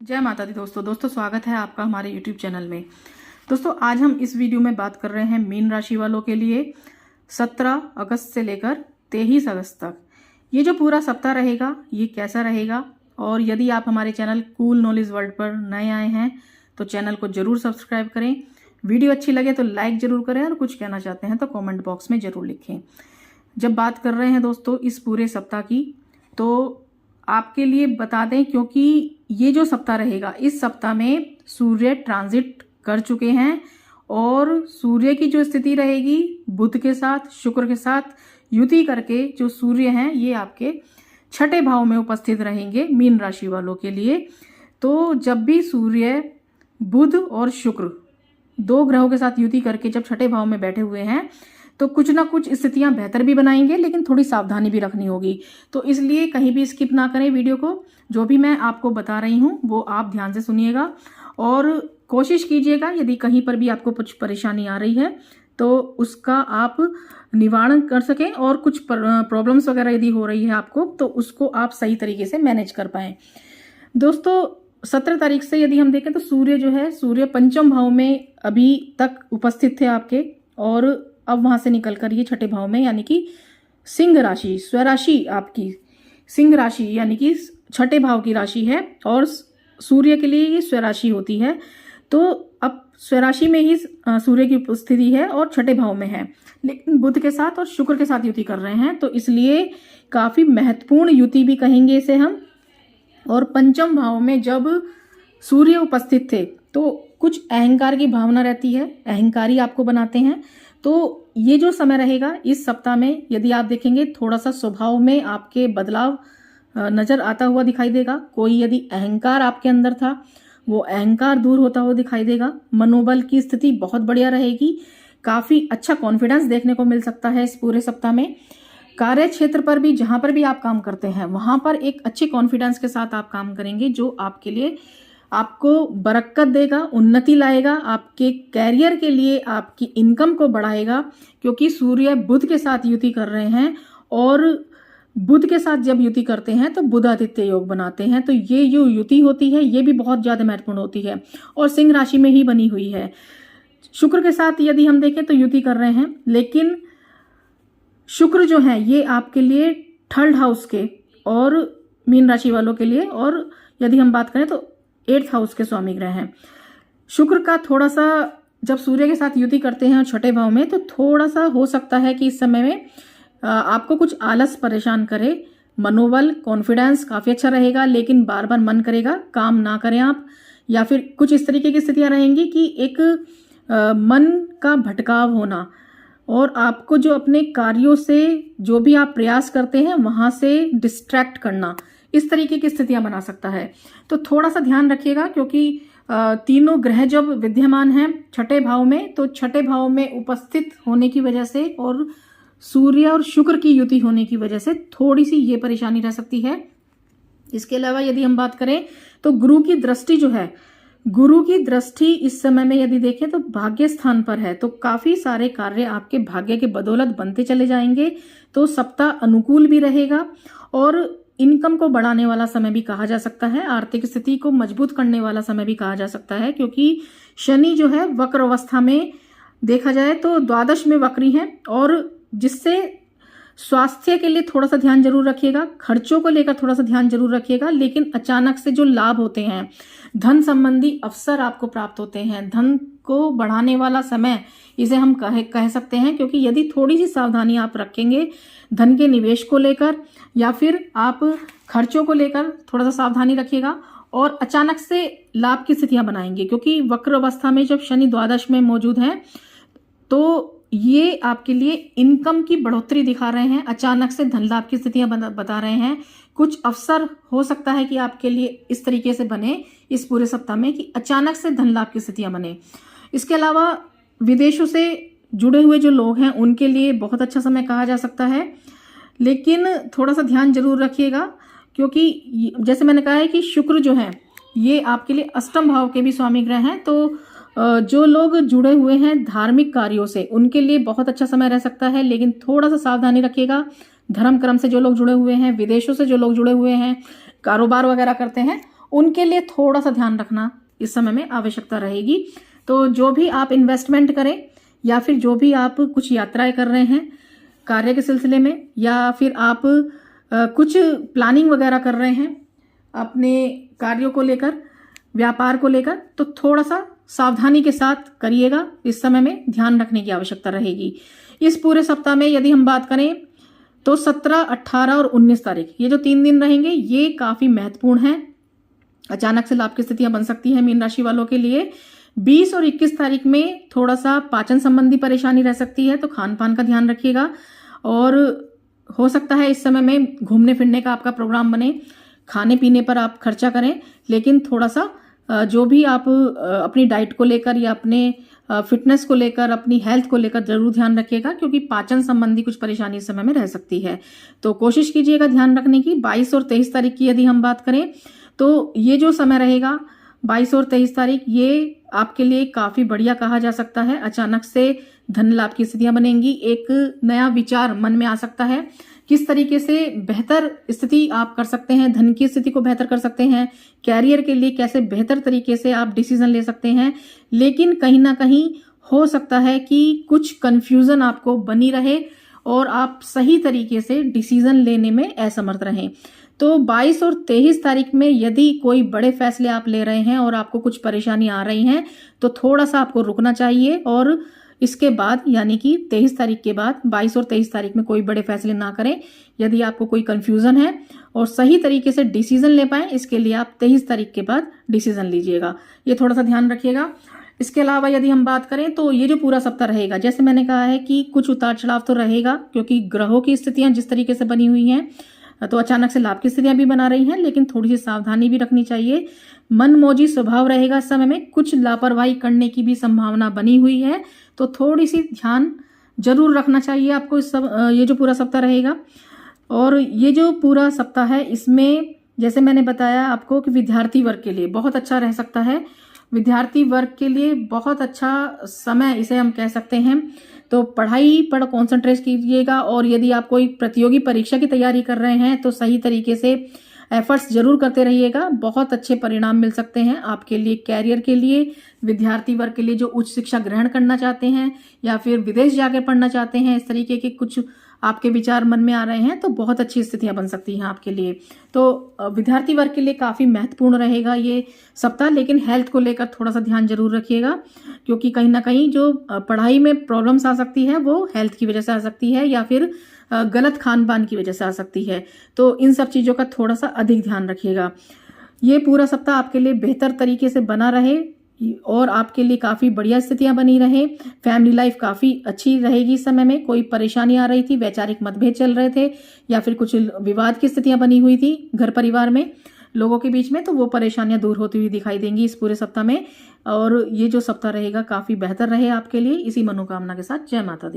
जय माता दी दोस्तों स्वागत है आपका हमारे YouTube चैनल में। दोस्तों आज हम इस वीडियो में बात कर रहे हैं मीन राशि वालों के लिए 17 अगस्त से लेकर 23 अगस्त तक ये जो पूरा सप्ताह रहेगा ये कैसा रहेगा। और यदि आप हमारे चैनल कूल नॉलेज वर्ल्ड पर नए आए हैं तो चैनल को जरूर सब्सक्राइब करें। वीडियो अच्छी लगे तो लाइक जरूर करें और कुछ कहना चाहते हैं तो कॉमेंट बॉक्स में जरूर लिखें। जब बात कर रहे हैं दोस्तों इस पूरे सप्ताह की तो आपके लिए बता दें, क्योंकि ये जो सप्ताह रहेगा इस सप्ताह में सूर्य ट्रांजिट कर चुके हैं और सूर्य की जो स्थिति रहेगी बुध के साथ शुक्र के साथ युति करके जो सूर्य हैं ये आपके छठे भाव में उपस्थित रहेंगे मीन राशि वालों के लिए। तो जब भी सूर्य बुध और शुक्र दो ग्रहों के साथ युति करके जब छठे भाव में बैठे हुए हैं तो कुछ ना कुछ स्थितियां बेहतर भी बनाएंगे, लेकिन थोड़ी सावधानी भी रखनी होगी। तो इसलिए कहीं भी स्किप ना करें वीडियो को। जो भी मैं आपको बता रही हूं वो आप ध्यान से सुनिएगा और कोशिश कीजिएगा यदि कहीं पर भी आपको कुछ परेशानी आ रही है तो उसका आप निवारण कर सकें और कुछ प्रॉब्लम्स वगैरह यदि हो रही है आपको तो उसको आप सही तरीके से मैनेज कर पाएं। दोस्तों 17 तारीख से यदि हम देखें तो सूर्य जो है सूर्य पंचम भाव में अभी तक उपस्थित थे आपके और अब वहां से निकलकर ये छठे भाव में यानी कि सिंह राशि स्वराशि आपकी सिंह राशि यानी कि छठे भाव की राशि है और सूर्य के लिए ये स्वराशि होती है। तो अब स्वराशि में ही सूर्य की उपस्थिति है और छठे भाव में है, लेकिन बुध के साथ और शुक्र के साथ युति कर रहे हैं तो इसलिए काफी महत्वपूर्ण युति भी कहेंगे इसे हम। और पंचम भाव में जब सूर्य उपस्थित थे तो कुछ अहंकार की भावना रहती है, अहंकारी आपको बनाते हैं। तो ये जो समय रहेगा इस सप्ताह में यदि आप देखेंगे थोड़ा सा स्वभाव में आपके बदलाव नजर आता हुआ दिखाई देगा। कोई यदि अहंकार आपके अंदर था वो अहंकार दूर होता हुआ दिखाई देगा। मनोबल की स्थिति बहुत बढ़िया रहेगी, काफी अच्छा कॉन्फिडेंस देखने को मिल सकता है इस पूरे सप्ताह में। कार्य क्षेत्र पर भी जहां पर भी आप काम करते हैं वहां पर एक अच्छे कॉन्फिडेंस के साथ आप काम करेंगे जो आपके लिए आपको बरकत देगा, उन्नति लाएगा, आपके कैरियर के लिए आपकी इनकम को बढ़ाएगा। क्योंकि सूर्य बुध के साथ युति कर रहे हैं और बुध के साथ जब युति करते हैं तो बुध आदित्य योग बनाते हैं। तो ये जो युति होती है ये भी बहुत ज्यादा महत्वपूर्ण होती है और सिंह राशि में ही बनी हुई है। शुक्र के साथ यदि हम देखें तो युति कर रहे हैं, लेकिन शुक्र जो है ये आपके लिए थर्ड हाउस के और मीन राशि वालों के लिए, और यदि हम बात करें तो 8th हाउस के स्वामी ग्रह हैं। शुक्र का थोड़ा सा जब सूर्य के साथ युति करते हैं छठे भाव में तो थोड़ा सा हो सकता है कि इस समय में आपको कुछ आलस परेशान करे। मनोबल कॉन्फिडेंस काफी अच्छा रहेगा, लेकिन बार बार मन करेगा काम ना करें आप, या फिर कुछ इस तरीके की स्थितियां रहेंगी कि एक मन का भटकाव होना और आपको जो अपने कार्यों से जो भी आप प्रयास करते हैं वहां से डिस्ट्रैक्ट करना, इस तरीके की स्थितियां बना सकता है। तो थोड़ा सा ध्यान रखिएगा क्योंकि तीनों ग्रह जब विद्यमान हैं छठे भाव में तो छठे भाव में उपस्थित होने की वजह से और सूर्य और शुक्र की युति होने की वजह से थोड़ी सी ये परेशानी रह सकती है। इसके अलावा यदि हम बात करें तो गुरु की दृष्टि जो है, गुरु की दृष्टि इस समय में यदि देखें तो भाग्य स्थान पर है तो काफी सारे कार्य आपके भाग्य के बदौलत बनते चले जाएंगे। तो सप्ताह अनुकूल भी रहेगा और इनकम को बढ़ाने वाला समय भी कहा जा सकता है, आर्थिक स्थिति को मजबूत करने वाला समय भी कहा जा सकता है। क्योंकि शनि जो है वक्र अवस्था में देखा जाए तो द्वादश में वक्री है और जिससे स्वास्थ्य के लिए थोड़ा सा ध्यान जरूर रखिएगा, खर्चों को लेकर थोड़ा सा ध्यान जरूर रखिएगा। लेकिन अचानक से जो लाभ होते हैं, धन संबंधी अवसर आपको प्राप्त होते हैं, धन को बढ़ाने वाला समय इसे हम कह सकते हैं। क्योंकि यदि थोड़ी सी सावधानी आप रखेंगे धन के निवेश को लेकर या फिर आप खर्चों को लेकर थोड़ा सा सावधानी रखिएगा और अचानक से लाभ की स्थितियां बनाएंगे। क्योंकि वक्र अवस्था में जब शनि द्वादश में मौजूद है तो ये आपके लिए इनकम की बढ़ोतरी दिखा रहे हैं, अचानक से धन लाभ की स्थितियां बता रहे हैं। कुछ अवसर हो सकता है कि आपके लिए इस तरीके से बने इस पूरे सप्ताह में कि अचानक से धन लाभ की स्थितियां बने। इसके अलावा विदेशों से जुड़े हुए जो लोग हैं उनके लिए बहुत अच्छा समय कहा जा सकता है, लेकिन थोड़ा सा ध्यान जरूर रखिएगा क्योंकि जैसे मैंने कहा है कि शुक्र जो है ये आपके लिए अष्टम भाव के भी स्वामी ग्रह हैं। तो जो लोग जुड़े हुए हैं धार्मिक कार्यों से उनके लिए बहुत अच्छा समय रह सकता है, लेकिन थोड़ा सा सावधानी रखिएगा। धर्म कर्म से जो लोग जुड़े हुए हैं, विदेशों से जो लोग जुड़े हुए हैं, कारोबार वगैरह करते हैं उनके लिए थोड़ा सा ध्यान रखना इस समय में आवश्यकता रहेगी। तो जो भी आप इन्वेस्टमेंट करें या फिर जो भी आप कुछ यात्राएं कर रहे हैं कार्य के सिलसिले में, या फिर आप कुछ प्लानिंग वगैरह कर रहे हैं अपने कार्यों को लेकर, व्यापार को लेकर, तो थोड़ा सा सावधानी के साथ करिएगा। इस समय में ध्यान रखने की आवश्यकता रहेगी। इस पूरे सप्ताह में यदि हम बात करें तो 17, 18 और 19 तारीख ये जो 3 दिन रहेंगे ये काफी महत्वपूर्ण हैं। अचानक से लाभ की स्थितियां बन सकती हैं मीन राशि वालों के लिए। 20 और 21 तारीख में थोड़ा सा पाचन संबंधी परेशानी रह सकती है, तो खान पान का ध्यान रखिएगा। और हो सकता है इस समय में घूमने फिरने का आपका प्रोग्राम बने, खाने पीने पर आप खर्चा करें, लेकिन थोड़ा सा जो भी आप अपनी डाइट को लेकर या अपने फिटनेस को लेकर, अपनी हेल्थ को लेकर जरूर ध्यान रखिएगा, क्योंकि पाचन संबंधी कुछ परेशानी इस समय में रह सकती है। तो कोशिश कीजिएगा ध्यान रखने की। 22 और 23 तारीख की यदि हम बात करें तो ये जो समय रहेगा 22 और 23 तारीख ये आपके लिए काफी बढ़िया कहा जा सकता है। अचानक से धन लाभ की स्थितियां बनेंगी, एक नया विचार मन में आ सकता है, किस तरीके से बेहतर स्थिति आप कर सकते हैं, धन की स्थिति को बेहतर कर सकते हैं, कैरियर के लिए कैसे बेहतर तरीके से आप डिसीजन ले सकते हैं। लेकिन कहीं ना कहीं हो सकता है कि कुछ कंफ्यूजन आपको बनी रहे और आप सही तरीके से डिसीजन लेने में असमर्थ रहें। तो 22 और 23 तारीख में यदि कोई बड़े फैसले आप ले रहे हैं और आपको कुछ परेशानी आ रही हैं तो थोड़ा सा आपको रुकना चाहिए, और इसके बाद यानी कि 23 तारीख के बाद 22 और 23 तारीख में कोई बड़े फैसले ना करें। यदि आपको कोई कंफ्यूजन है और सही तरीके से डिसीजन ले पाए, इसके लिए आप 23 तारीख के बाद डिसीजन लीजिएगा, ये थोड़ा सा ध्यान रखिएगा। इसके अलावा यदि हम बात करें तो ये जो पूरा सप्ताह रहेगा, जैसे मैंने कहा है कि कुछ उतार चढ़ाव तो रहेगा, क्योंकि ग्रहों की स्थितियां जिस तरीके से बनी हुई हैं तो अचानक से लाभ की स्थितियां भी बना रही हैं, लेकिन थोड़ी सी सावधानी भी रखनी चाहिए। मनमौजी स्वभाव रहेगा इस समय में, कुछ लापरवाही करने की भी संभावना बनी हुई है, तो थोड़ी सी ध्यान जरूर रखना चाहिए आपको ये जो पूरा सप्ताह रहेगा। और ये जो पूरा सप्ताह है इसमें जैसे मैंने बताया आपको कि विद्यार्थी वर्ग के लिए बहुत अच्छा रह सकता है। विद्यार्थी वर्ग के लिए बहुत अच्छा समय इसे हम कह सकते हैं। तो पढ़ाई पर कॉन्सेंट्रेट कीजिएगा, और यदि आप कोई प्रतियोगी परीक्षा की तैयारी कर रहे हैं तो सही तरीके से एफर्ट्स जरूर करते रहिएगा, बहुत अच्छे परिणाम मिल सकते हैं आपके लिए। कैरियर के लिए, विद्यार्थी वर्ग के लिए जो उच्च शिक्षा ग्रहण करना चाहते हैं या फिर विदेश जाकर पढ़ना चाहते हैं, इस तरीके के कुछ आपके विचार मन में आ रहे हैं तो बहुत अच्छी स्थितियां बन सकती हैं आपके लिए। तो विद्यार्थी वर्ग के लिए काफी महत्वपूर्ण रहेगा ये सप्ताह, लेकिन हेल्थ को लेकर थोड़ा सा ध्यान जरूर रखिएगा, क्योंकि कहीं ना कहीं जो पढ़ाई में प्रॉब्लम्स आ सकती है वो हेल्थ की वजह से आ सकती है या फिर गलत खान पान की वजह से आ सकती है। तो इन सब चीजों का थोड़ा सा अधिक ध्यान रखिएगा। ये पूरा सप्ताह आपके लिए बेहतर तरीके से बना रहे और आपके लिए काफी बढ़िया स्थितियां बनी रहे। फैमिली लाइफ काफी अच्छी रहेगी इस समय में। कोई परेशानी आ रही थी, वैचारिक मतभेद चल रहे थे या फिर कुछ विवाद की स्थितियां बनी हुई थी घर परिवार में लोगों के बीच में, तो वो परेशानियां दूर होती हुई दिखाई देंगी इस पूरे सप्ताह में। और ये जो सप्ताह रहेगा काफी बेहतर रहे आपके लिए, इसी मनोकामना के साथ जय माता दी।